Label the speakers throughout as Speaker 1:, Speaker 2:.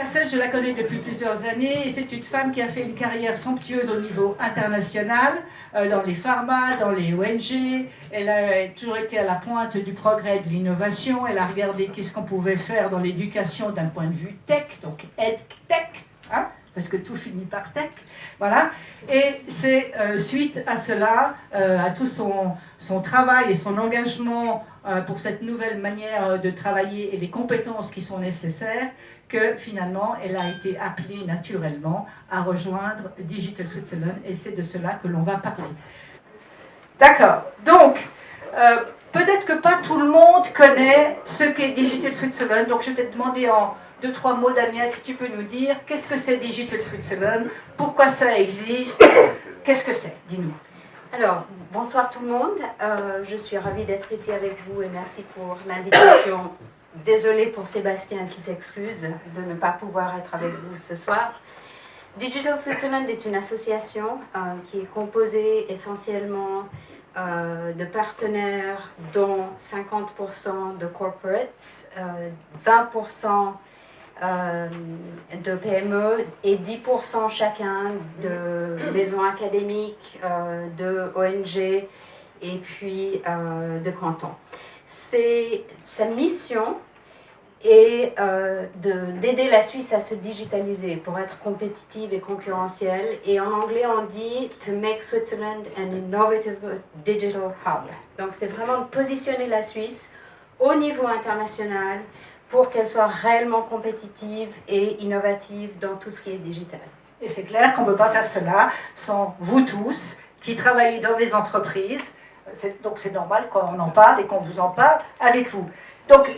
Speaker 1: Cassel, je la connais depuis plusieurs années et c'est une femme qui a fait une carrière somptueuse au niveau international, dans les pharma, dans les ONG. Elle a toujours été à la pointe du progrès et de l'innovation. Elle a regardé qu'est-ce qu'on pouvait faire dans l'éducation d'un point de vue tech, donc EdTech, hein, parce que tout finit par tech. Voilà. Et c'est suite à cela, à tout son travail et son engagement pour cette nouvelle manière de travailler et les compétences qui sont nécessaires, que finalement elle a été appelée naturellement à rejoindre Digital Switzerland et c'est de cela que l'on va parler. D'accord, donc peut-être que pas tout le monde connaît ce qu'est Digital Switzerland, donc je vais te demander en 2-3 mots, Daniel, si tu peux nous dire qu'est-ce que c'est Digital Switzerland, pourquoi ça existe, qu'est-ce que c'est, dis-nous.
Speaker 2: Alors, bonsoir tout le monde, je suis ravie d'être ici avec vous et merci pour l'invitation. Désolée pour Sébastien qui s'excuse de ne pas pouvoir être avec vous ce soir. Digital Switzerland est une association qui est composée essentiellement de partenaires dont 50% de corporates, 20% de PME et 10% chacun de maisons académiques, de ONG et puis de cantons. Sa mission est d'aider la Suisse à se digitaliser pour être compétitive et concurrentielle. Et en anglais, on dit « to make Switzerland an innovative digital hub ». Donc, c'est vraiment de positionner la Suisse au niveau international pour qu'elle soit réellement compétitive et innovative dans tout ce qui est digital.
Speaker 1: Et c'est clair qu'on ne peut pas faire cela sans vous tous qui travaillez dans des entreprises. Donc c'est normal qu'on en parle et qu'on vous en parle avec vous. Donc,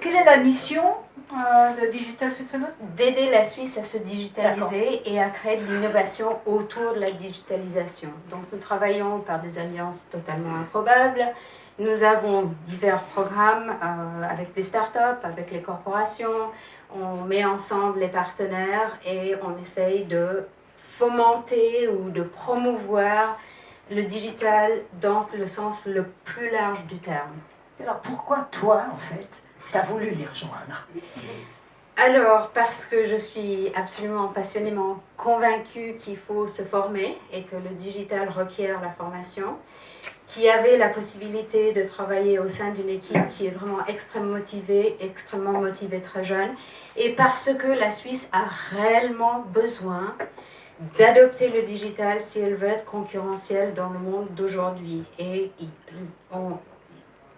Speaker 1: quelle est la mission de Digital Switzerland?
Speaker 2: D'aider la Suisse à se digitaliser et à créer de l'innovation autour de la digitalisation. Donc nous travaillons par des alliances totalement improbables. Nous avons divers programmes avec des startups, avec les corporations. On met ensemble les partenaires et on essaye de fomenter ou de promouvoir le digital dans le sens le plus large du terme.
Speaker 1: Alors pourquoi toi, en fait, tu as voulu les rejoindre?
Speaker 2: Alors, parce que je suis absolument passionnément convaincue qu'il faut se former et que le digital requiert la formation, qui avait la possibilité de travailler au sein d'une équipe qui est vraiment extrêmement motivée très jeune, et parce que la Suisse a réellement besoin d'adopter le digital si elle veut être concurrentielle dans le monde d'aujourd'hui. Et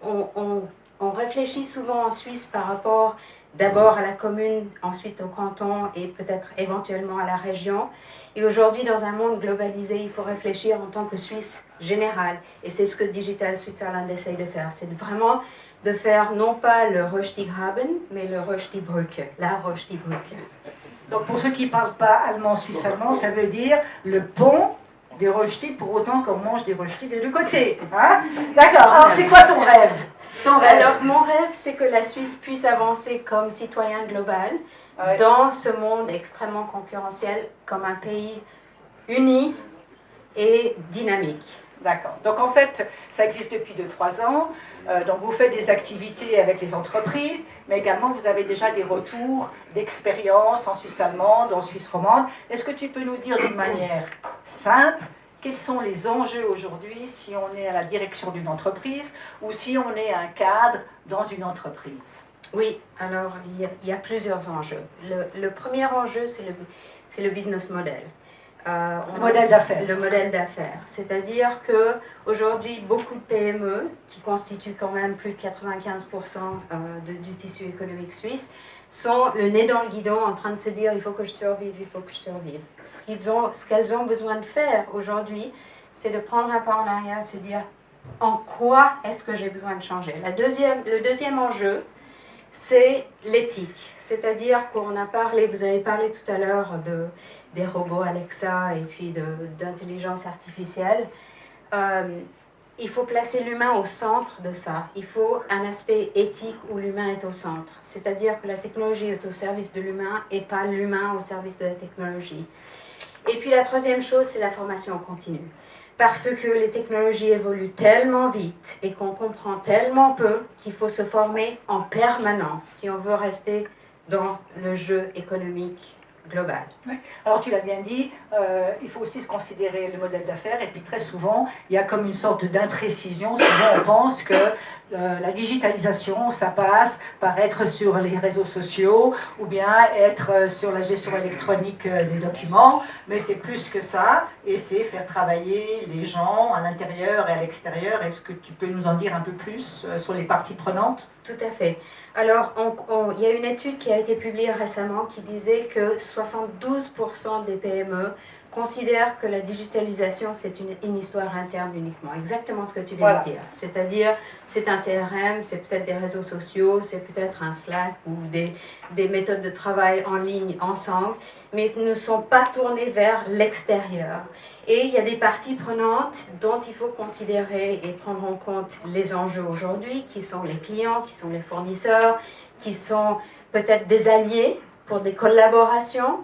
Speaker 2: on réfléchit souvent en Suisse par rapport d'abord à la commune, ensuite au canton et peut-être éventuellement à la région. Et aujourd'hui, dans un monde globalisé, il faut réfléchir en tant que Suisse générale. Et c'est ce que Digital Switzerland essaye de faire. C'est vraiment de faire non pas le Roche die Graben, mais le Roche die Brücke, la Roche die Brücke.
Speaker 1: Donc pour ceux qui ne parlent pas allemand, suisse-allemand, ça veut dire le pont des rochetis pour autant qu'on mange des rochetis des deux côtés. Hein? D'accord, alors c'est quoi ton rêve?
Speaker 2: Alors mon rêve, c'est que la Suisse puisse avancer comme citoyen global dans ce monde extrêmement concurrentiel, comme un pays uni et dynamique.
Speaker 1: D'accord. Donc en fait, ça existe depuis 2-3 ans. Donc vous faites des activités avec les entreprises, mais également vous avez déjà des retours d'expérience en Suisse allemande, en Suisse romande. Est-ce que tu peux nous dire d'une manière simple quels sont les enjeux aujourd'hui si on est à la direction d'une entreprise ou si on est un cadre dans une entreprise?
Speaker 2: Oui, alors il y a plusieurs enjeux. Le premier enjeu, c'est le business model.
Speaker 1: Le modèle d'affaires.
Speaker 2: Le modèle d'affaires. C'est-à-dire qu'aujourd'hui, beaucoup de PME, qui constituent quand même plus de 95% du tissu économique suisse, sont le nez dans le guidon en train de se dire « il faut que je survive, il faut que je survive ». Ce qu'elles ont besoin de faire aujourd'hui, c'est de prendre un pas en arrière et se dire « en quoi est-ce que j'ai besoin de changer ?» Le deuxième enjeu, c'est l'éthique. C'est-à-dire qu'on a parlé, vous avez parlé tout à l'heure des robots Alexa et puis d'intelligence artificielle. Il faut placer l'humain au centre de ça. Il faut un aspect éthique où l'humain est au centre. C'est-à-dire que la technologie est au service de l'humain et pas l'humain au service de la technologie. Et puis la troisième chose, c'est la formation continue. Parce que les technologies évoluent tellement vite et qu'on comprend tellement peu qu'il faut se former en permanence si on veut rester dans le jeu économique global.
Speaker 1: Alors tu l'as bien dit, il faut aussi se considérer le modèle d'affaires et puis très souvent il y a comme une sorte d'imprécision. Souvent on pense que la digitalisation ça passe par être sur les réseaux sociaux ou bien être sur la gestion électronique des documents, mais c'est plus que ça et c'est faire travailler les gens à l'intérieur et à l'extérieur. Est-ce que tu peux nous en dire un peu plus sur les parties prenantes?
Speaker 2: Tout à fait. Alors, il y a une étude qui a été publiée récemment qui disait que 72% des PME considèrent que la digitalisation, c'est une histoire interne uniquement. Exactement ce que tu viens de dire. C'est-à-dire, c'est un CRM, c'est peut-être des réseaux sociaux, c'est peut-être un Slack ou des méthodes de travail en ligne ensemble, mais ne sont pas tournées vers l'extérieur. Et il y a des parties prenantes dont il faut considérer et prendre en compte les enjeux aujourd'hui, qui sont les clients, qui sont les fournisseurs, qui sont peut-être des alliés pour des collaborations.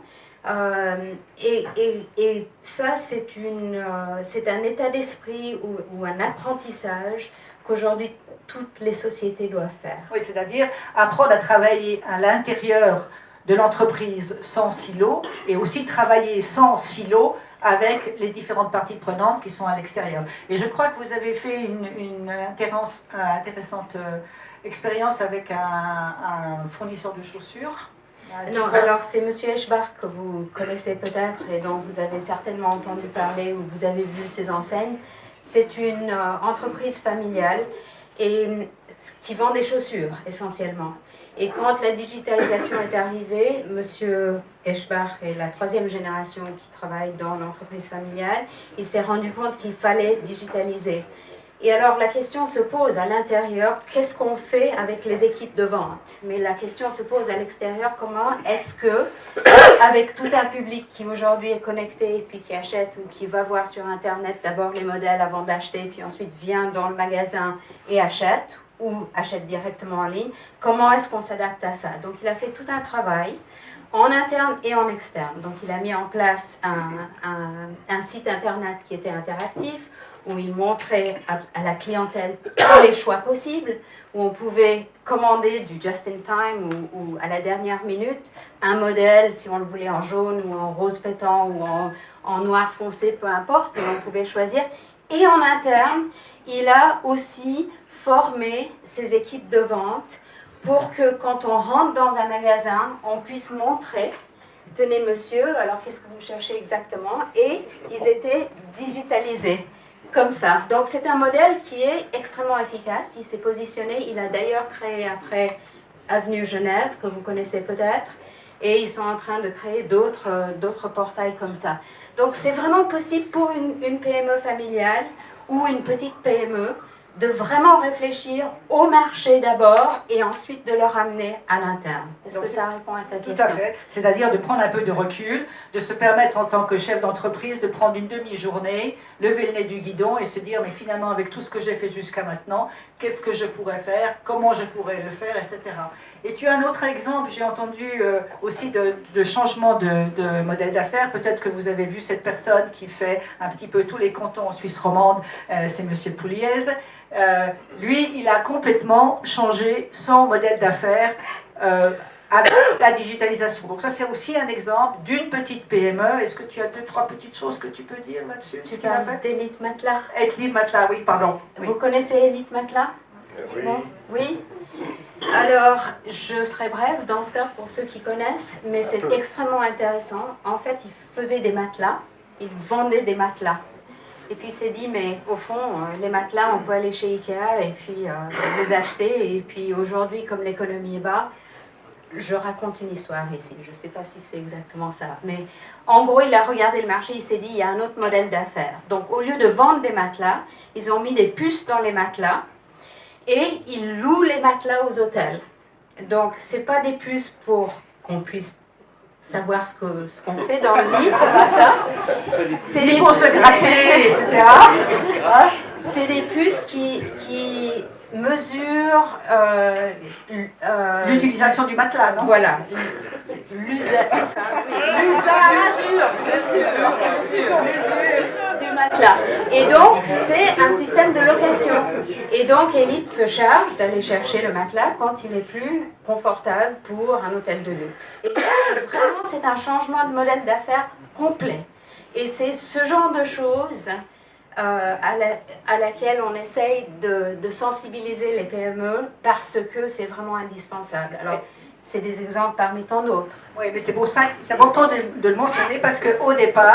Speaker 2: Et ça, c'est un état d'esprit ou un apprentissage qu'aujourd'hui toutes les sociétés doivent faire.
Speaker 1: Oui, c'est-à-dire apprendre à travailler à l'intérieur de l'entreprise sans silo et aussi travailler sans silo avec les différentes parties prenantes qui sont à l'extérieur. Et je crois que vous avez fait une intéressante expérience avec un fournisseur de chaussures.
Speaker 2: Non, alors c'est M. Eschbach que vous connaissez peut-être et dont vous avez certainement entendu parler ou vous avez vu ses enseignes. C'est une entreprise familiale et qui vend des chaussures essentiellement. Et quand la digitalisation est arrivée, M. Eschbach est la troisième génération qui travaille dans l'entreprise familiale. Il s'est rendu compte qu'il fallait digitaliser. Et alors la question se pose à l'intérieur, qu'est-ce qu'on fait avec les équipes de vente? Mais la question se pose à l'extérieur, comment est-ce que, avec tout un public qui aujourd'hui est connecté, puis qui achète ou qui va voir sur Internet d'abord les modèles avant d'acheter, puis ensuite vient dans le magasin et achète, ou achète directement en ligne, comment est-ce qu'on s'adapte à ça? Donc il a fait tout un travail en interne et en externe. Donc il a mis en place un site Internet qui était interactif, où il montrait à la clientèle tous les choix possibles, où on pouvait commander du just-in-time ou à la dernière minute un modèle, si on le voulait en jaune ou en rose pétant ou en noir foncé, peu importe, mais on pouvait choisir. Et en interne, il a aussi formé ses équipes de vente pour que quand on rentre dans un magasin, on puisse montrer, tenez monsieur, alors qu'est-ce que vous cherchez exactement? Et ils étaient digitalisés. Comme ça. Donc c'est un modèle qui est extrêmement efficace. Il s'est positionné. Il a d'ailleurs créé après Avenue Genève, que vous connaissez peut-être. Et ils sont en train de créer d'autres portails comme ça. Donc c'est vraiment possible pour une PME familiale ou une petite PME de vraiment réfléchir au marché d'abord et ensuite de le ramener à l'interne. Est-ce que ça répond à ta question?
Speaker 1: Tout à fait. C'est-à-dire de prendre un peu de recul, de se permettre en tant que chef d'entreprise de prendre une demi-journée, lever le nez du guidon et se dire mais finalement avec tout ce que j'ai fait jusqu'à maintenant, qu'est-ce que je pourrais faire, comment je pourrais le faire, etc. Et tu as un autre exemple, j'ai entendu aussi de changement de modèle d'affaires. Peut-être que vous avez vu cette personne qui fait un petit peu tous les cantons en Suisse romande, c'est M. Pouliez. Lui, il a complètement changé son modèle d'affaires avec la digitalisation. Donc ça, c'est aussi un exemple d'une petite PME. Est-ce que tu as 2-3 petites choses que tu peux dire là-dessus?
Speaker 2: Tu parles d'Elite Matelas.
Speaker 1: Elite Matelas, oui, pardon. Oui.
Speaker 2: Vous connaissez Elite Matelas?
Speaker 3: Oui.
Speaker 2: Non? Oui. Alors, je serai brève dans ce cas pour ceux qui connaissent, mais c'est extrêmement intéressant. En fait, il faisait des matelas, il vendait des matelas. Et puis il s'est dit, mais au fond, les matelas, on peut aller chez Ikea et puis les acheter. Et puis aujourd'hui, comme l'économie va, je raconte une histoire ici. Je ne sais pas si c'est exactement ça. Mais en gros, il a regardé le marché, il s'est dit, il y a un autre modèle d'affaires. Donc au lieu de vendre des matelas, ils ont mis des puces dans les matelas et ils louent les matelas aux hôtels. Donc ce n'est pas des puces pour qu'on puisse savoir ce qu'on fait dans le lit, c'est pas ça. C'est
Speaker 1: ni pour se gratter, etc.
Speaker 2: C'est des puces qui mesurent
Speaker 1: l'utilisation du matelas, non?
Speaker 2: Voilà. L'usage du matelas. matelas. Et donc, c'est un système de location. Et donc, Elite se charge d'aller chercher le matelas quand il est plus confortable pour un hôtel de luxe. Et vraiment, c'est un changement de modèle d'affaires complet. Et c'est ce genre de choses à laquelle on essaye de sensibiliser les PME parce que c'est vraiment indispensable. Alors, c'est des exemples parmi tant d'autres.
Speaker 1: Oui, mais c'est pour ça que c'est important de le mentionner parce qu'au départ,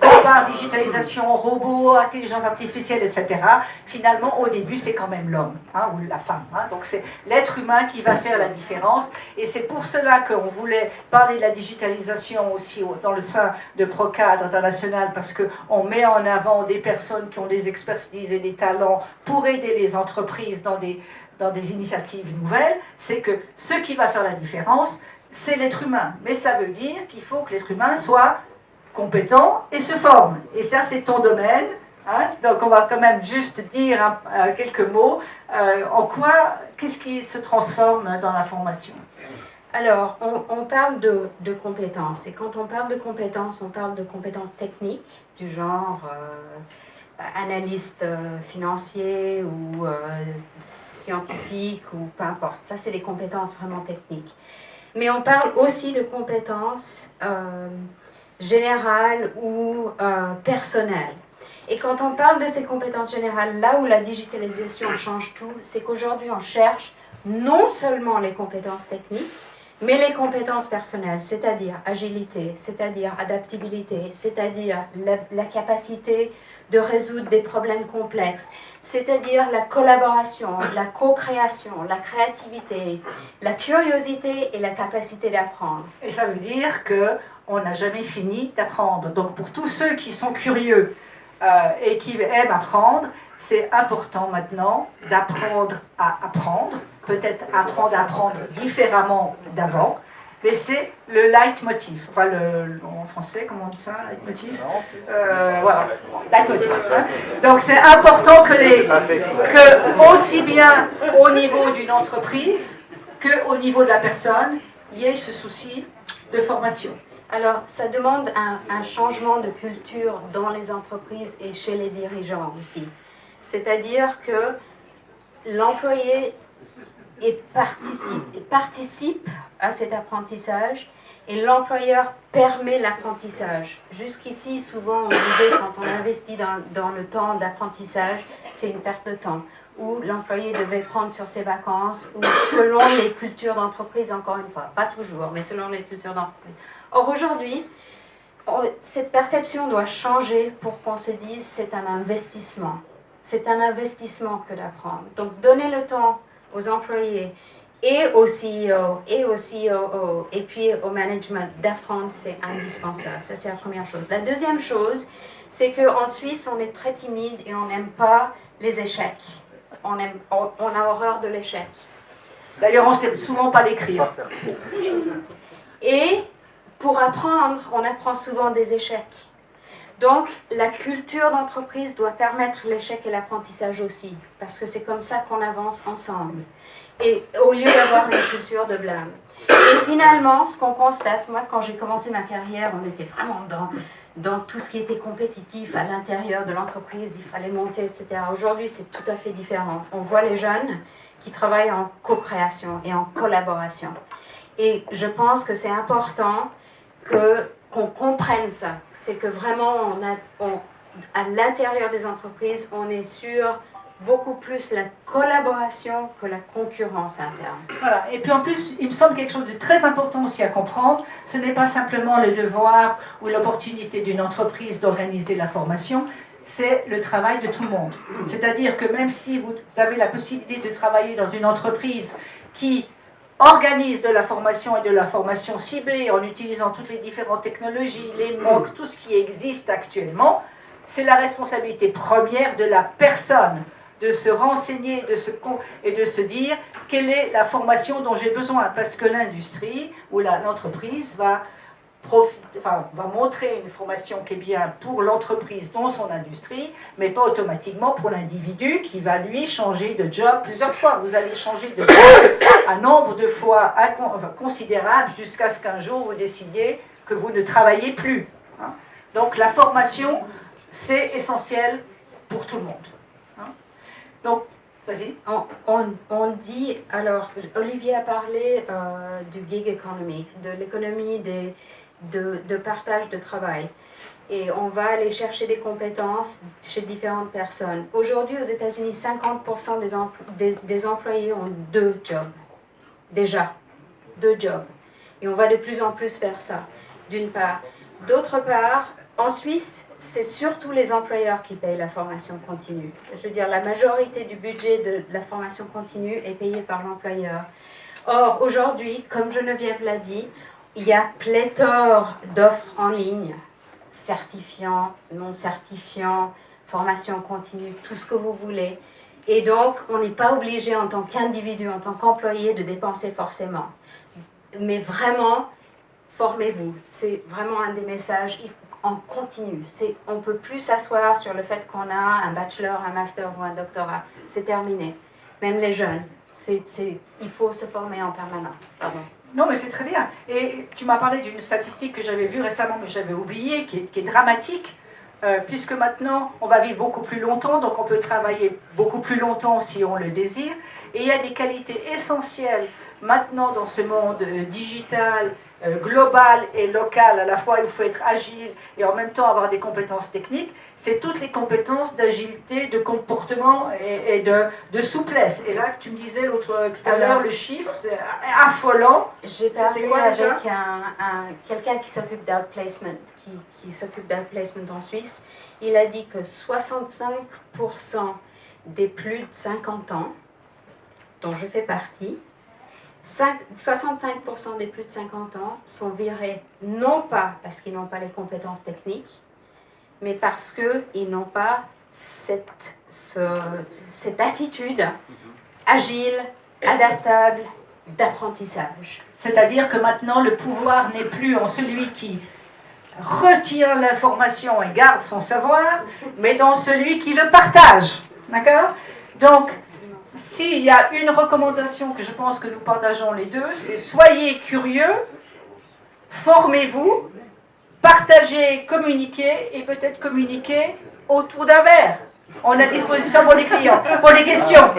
Speaker 1: quand on parle digitalisation, robots, intelligence artificielle, etc., finalement, au début, c'est quand même l'homme ou la femme. Donc, c'est l'être humain qui va faire la différence. Et c'est pour cela qu'on voulait parler de la digitalisation aussi dans le sein de Procadre International parce qu'on met en avant des personnes qui ont des expertises et des talents pour aider les entreprises dans des initiatives nouvelles, c'est que ce qui va faire la différence, c'est l'être humain. Mais ça veut dire qu'il faut que l'être humain soit compétent et se forme. Et ça, c'est ton domaine. Donc, on va quand même juste dire quelques mots. Qu'est-ce qui se transforme dans la formation?
Speaker 2: Alors, on parle de compétences. Et quand on parle de compétences, on parle de compétences techniques, du genre analyste financier ou scientifique ou peu importe. Ça, c'est des compétences vraiment techniques. Mais on parle aussi de compétences générales ou personnelles. Et quand on parle de ces compétences générales, là où la digitalisation change tout, c'est qu'aujourd'hui, on cherche non seulement les compétences techniques, mais les compétences personnelles, c'est-à-dire agilité, c'est-à-dire adaptabilité, c'est-à-dire la capacité de résoudre des problèmes complexes, c'est-à-dire la collaboration, la co-création, la créativité, la curiosité et la capacité d'apprendre.
Speaker 1: Et ça veut dire qu'on n'a jamais fini d'apprendre. Donc pour tous ceux qui sont curieux et qui aiment apprendre, c'est important maintenant d'apprendre à apprendre, peut-être apprendre à apprendre différemment d'avant, mais c'est le leitmotiv. Enfin, en français, comment on dit ça, leitmotiv? Voilà, leitmotiv. Donc c'est important que aussi bien au niveau d'une entreprise qu'au niveau de la personne, il y ait ce souci de formation.
Speaker 2: Alors, ça demande un changement de culture dans les entreprises et chez les dirigeants aussi. C'est-à-dire que l'employé participe à cet apprentissage et l'employeur permet l'apprentissage. Jusqu'ici, souvent, on disait quand on investit dans le temps d'apprentissage, c'est une perte de temps, où l'employé devait prendre sur ses vacances, ou selon les cultures d'entreprise, encore une fois, pas toujours, mais selon les cultures d'entreprise. Or, aujourd'hui, cette perception doit changer pour qu'on se dise c'est un investissement. C'est un investissement que d'apprendre. Donc, donner le temps aux employés et au CEO et puis au management d'apprendre, c'est indispensable. Ça, c'est la première chose. La deuxième chose, c'est qu'en Suisse, on est très timide et on n'aime pas les échecs. On a horreur de l'échec.
Speaker 1: D'ailleurs, on ne sait souvent pas l'écrire.
Speaker 2: Et pour apprendre, on apprend souvent des échecs. Donc, la culture d'entreprise doit permettre l'échec et l'apprentissage aussi, parce que c'est comme ça qu'on avance ensemble. Et au lieu d'avoir une culture de blâme. Et finalement, ce qu'on constate, moi, quand j'ai commencé ma carrière, on était vraiment dans tout ce qui était compétitif à l'intérieur de l'entreprise, il fallait monter, etc. Aujourd'hui, c'est tout à fait différent. On voit les jeunes qui travaillent en co-création et en collaboration. Et je pense que c'est important qu'on comprenne ça. C'est que vraiment, à l'intérieur des entreprises, on est sur beaucoup plus la collaboration que la concurrence interne.
Speaker 1: Voilà. Et puis en plus, il me semble quelque chose de très important aussi à comprendre, ce n'est pas simplement le devoir ou l'opportunité d'une entreprise d'organiser la formation, c'est le travail de tout le monde. C'est-à-dire que même si vous avez la possibilité de travailler dans une entreprise qui organise de la formation et de la formation ciblée en utilisant toutes les différentes technologies, les MOOC, tout ce qui existe actuellement, c'est la responsabilité première de la personne de se renseigner et de se dire quelle est la formation dont j'ai besoin, parce que l'industrie ou l'entreprise va montrer une formation qui est bien pour l'entreprise dans son industrie, mais pas automatiquement pour l'individu qui va lui changer de job plusieurs fois. Vous allez changer de job un nombre de fois considérable jusqu'à ce qu'un jour vous décidiez que vous ne travaillez plus. Donc la formation, c'est essentiel pour tout le monde. Hein. Donc, vas-y.
Speaker 2: On dit, alors Olivier a parlé du gig economy, de l'économie de partage de travail. Et on va aller chercher des compétences chez différentes personnes. Aujourd'hui, aux États-Unis, 50% des employés ont 2 jobs. Déjà, 2 jobs. Et on va de plus en plus faire ça, d'une part. D'autre part, en Suisse, c'est surtout les employeurs qui payent la formation continue. Je veux dire, la majorité du budget de la formation continue est payée par l'employeur. Or, aujourd'hui, comme Geneviève l'a dit, il y a pléthore d'offres en ligne, certifiants, non certifiants, formation continue, tout ce que vous voulez. Et donc, on n'est pas obligé en tant qu'individu, en tant qu'employé, de dépenser forcément. Mais vraiment, formez-vous. C'est vraiment un des messages en continu. On ne peut plus s'asseoir sur le fait qu'on a un bachelor, un master ou un doctorat. C'est terminé. Même les jeunes. Il faut se former en permanence. Pardon.
Speaker 1: Non, mais c'est très bien. Et tu m'as parlé d'une statistique que j'avais vue récemment, mais j'avais oublié, qui est dramatique, puisque maintenant, on va vivre beaucoup plus longtemps, donc on peut travailler beaucoup plus longtemps si on le désire. Et il y a des qualités essentielles maintenant dans ce monde digital, global et local, à la fois il faut être agile et en même temps avoir des compétences techniques, c'est toutes les compétences d'agilité, de comportement et de souplesse. Et là, tu me disais tout à l'heure, le chiffre, c'est affolant.
Speaker 2: J'ai parlé avec quelqu'un qui s'occupe d'outplacement, qui s'occupe d'outplacement en Suisse. Il a dit que 65% des plus de 50 ans, dont je fais partie, 65% des plus de 50 ans sont virés, non pas parce qu'ils n'ont pas les compétences techniques, mais parce qu'ils n'ont pas cette attitude agile, adaptable, d'apprentissage.
Speaker 1: C'est-à-dire que maintenant, le pouvoir n'est plus en celui qui retient l'information et garde son savoir, mais dans celui qui le partage. D'accord ? Donc, s'il y a une recommandation que je pense que nous partageons les deux, c'est soyez curieux, formez-vous, partagez, communiquez et peut-être communiquez autour d'un verre. On est à disposition pour les clients, pour les questions.